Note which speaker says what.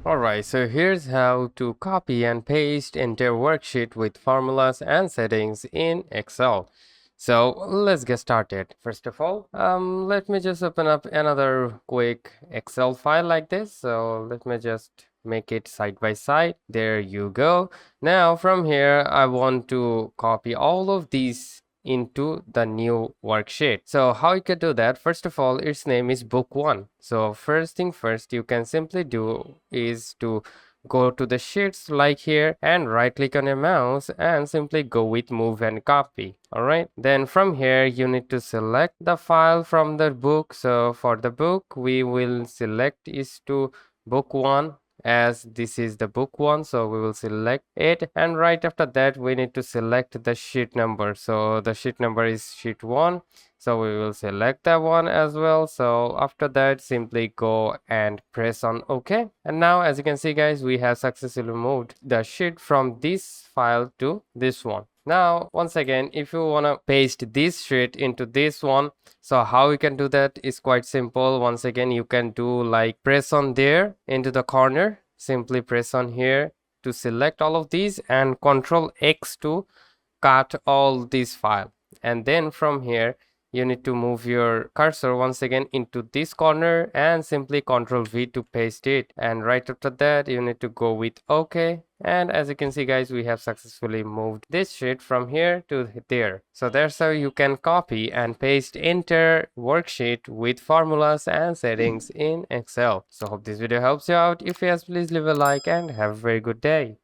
Speaker 1: Alright, so here's how to copy and paste entire worksheet with formulas and settings in Excel. So let's get started. First of all, let me just open up another quick Excel file like this. So let me just make it side by side. There you go. Now from here, I want to copy all of these into the new worksheet. So how you can do that? First of all, its name is book 1. So first thing first, you can simply do is to go to the sheets like here and right click on your mouse and simply go with move and copy. Alright, then from here you need to select the file from the book. So for the book we will select is to book 1, as this is the book 1, so we will select it, and right after that we need to select the sheet number. So the sheet number is sheet 1, so we will select that one as well. So after that simply go and press on OK, and now as you can see guys, we have successfully moved the sheet from this file to this one. Now once again, if you want to paste this sheet into this one, so how you can do that is quite simple. Once again, you can do like press on there into the corner, simply press on here to select all of these and Control X to cut all this file, and then from here you need to move your cursor once again into this corner and simply Ctrl V to paste it, and right after that you need to go with OK. And as you can see guys, we have successfully moved this sheet from here to there. So that's how you can copy and paste entire worksheet with formulas and settings in Excel. So hope this video helps you out. If yes, please leave a like and have a very good day.